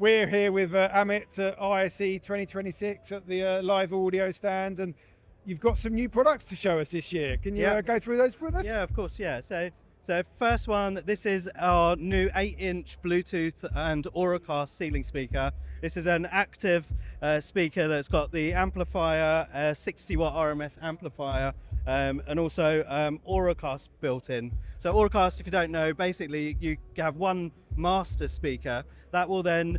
We're here with Amit at ISE 2026 at the live audio stand, and you've got some new products to show us this year. Can you go through those with us? Yeah, of course, yeah. So first one, this is our new 8-inch Bluetooth and Auracast ceiling speaker. This is an active speaker that's got the amplifier, 60-watt RMS amplifier, and also Auracast built in. So Auracast, if you don't know, basically you have one master speaker that will then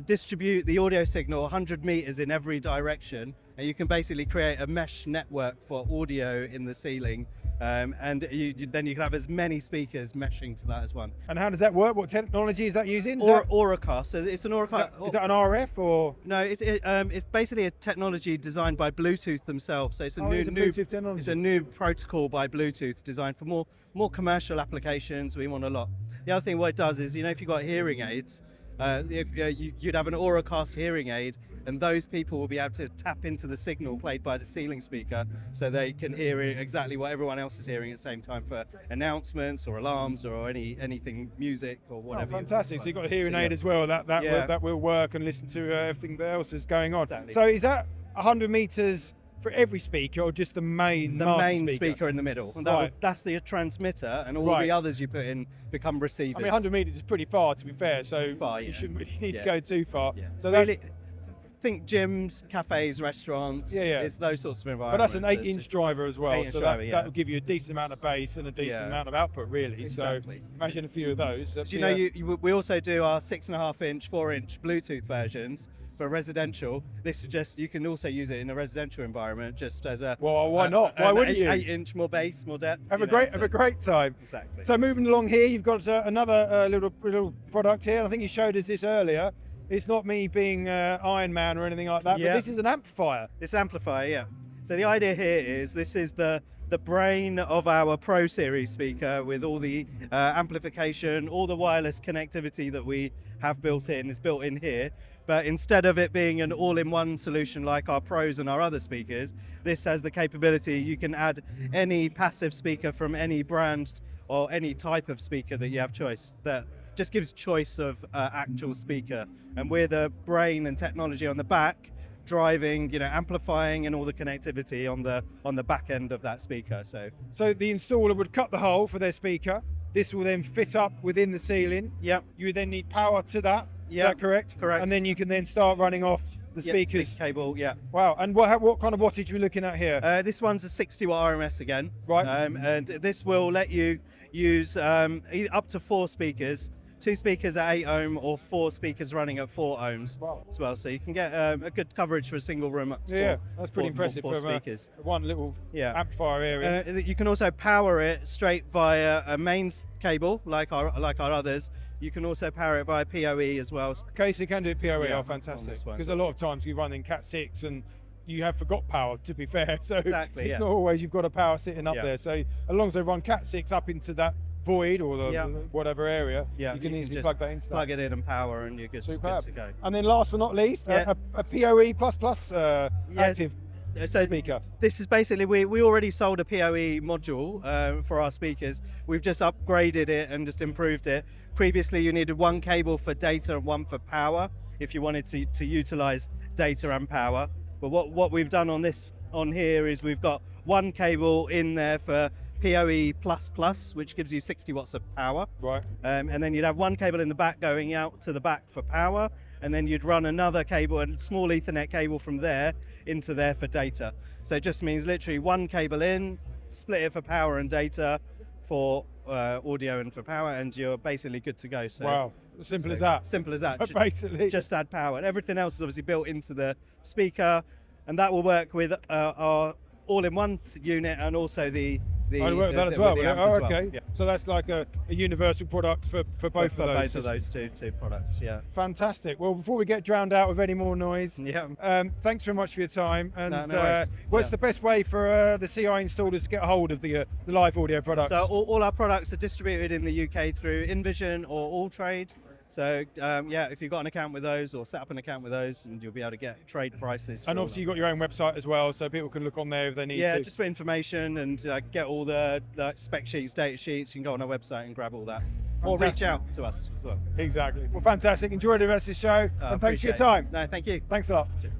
distribute the audio signal 100 meters in every direction, and you can basically create a mesh network for audio in the ceiling. And then you can have as many speakers meshing to that as one. And how does that work? What technology is that using? Auracast. So it's an Auracast. Is that an RF or? No, it's basically a technology designed by Bluetooth themselves. So it's a new Bluetooth technology. It's a new protocol by Bluetooth designed for more commercial applications. We want a lot. The other thing what it does is, if you've got hearing aids, you'd have an Auracast hearing aid, and those people will be able to tap into the signal played by the ceiling speaker, so they can hear exactly what everyone else is hearing at the same time for announcements or alarms or anything, music or whatever. Oh, fantastic! So you've got a hearing aid as well that will work and listen to everything that else is going on. Exactly. So is that 100 meters for every speaker, or just the main speaker in the middle? And that's the transmitter, and all the others you put in become receivers. I mean, 100 meters is pretty far, to be fair, so you shouldn't really need to go too far. Yeah. So really, think gyms, cafes, restaurants. It's those sorts of environments. But that's an 8-inch driver as well, so that will give you a decent amount of bass and a decent amount of output, really. Exactly. So imagine a few of those. We also do our 6.5-inch, 4-inch Bluetooth versions for residential. This is just, you can also use it in a residential environment, just as a why not? Why wouldn't you? 8-inch, more bass, more depth. Have a great time. Exactly. So moving along here, you've got another little product here. I think you showed us this earlier. It's not me being Iron Man or anything like that, but this is an amplifier. This amplifier, yeah. So the idea here is, this is the brain of our Pro Series speaker, with all the amplification, all the wireless connectivity that we have built in is built in here. But instead of it being an all-in-one solution like our Pros and our other speakers, this has the capability, you can add any passive speaker from any brand or any type of speaker that you have choice. That just gives choice of actual speaker. And we're the brain and technology on the back, driving, amplifying and all the connectivity on the back end of that speaker. So the installer would cut the hole for their speaker. This will then fit up within the ceiling. Yep. You would then need power to that. Is that correct? Correct. And then you can then start running off the speakers. Cable, yeah. Wow. And what kind of wattage are we looking at here? This one's a 60-watt RMS again. Right. And this will let you use up to 4 speakers. 2 speakers at 8 ohm or 4 speakers running at 4 ohms as well. So you can get a good coverage for a single room up to that's pretty impressive for speakers. One little amplifier area. You can also power it straight via a mains cable like our others. You can also power it via PoE as well. Okay, so you can do it PoE. Yeah, fantastic. Because a lot of times you run in Cat 6 and you have forgot power, to be fair. So it's not always you've got a power sitting up there. So as long as they run Cat 6 up into that void or the whateve area, you can easily plug that into plug it in and power, and you're good to go. And then last but not least, a PoE++ active speaker. This is basically, we already sold a PoE module for our speakers. We've just upgraded it and just improved it. Previously you needed one cable for data and one for power if you wanted to utilize data and power. But what we've done on here is we've got one cable in there for PoE++, which gives you 60 watts of power. Right. And then you'd have one cable in the back going out to the back for power, and then you'd run another cable, a small Ethernet cable from there into there for data. So it just means literally one cable in, split it for power and data, for audio and for power, and you're basically good to go. So, wow, simple as that. Simple as that. Basically. Just add power. And everything else is obviously built into the speaker, and that will work with our all-in-one unit and also the work with that as well. Okay. Yeah. So that's like a universal product for both of those. Both of those two products. Yeah. Fantastic. Well, before we get drowned out with any more noise, thanks very much for your time. And what's the best way for the CI installers to get a hold of the live audio products? So all our products are distributed in the UK through InVision or AllTrade. So if you've got an account with those, or set up an account with those, and you'll be able to get trade prices. And obviously you've got your own website as well, so people can look on there if they need to. Yeah, just for information and get all the spec sheets, data sheets. You can go on our website and grab all that. Or reach out to us as well. Exactly. Well, fantastic. Enjoy the rest of the show, and thanks for your time. No, thank you. Thanks a lot. Cheers.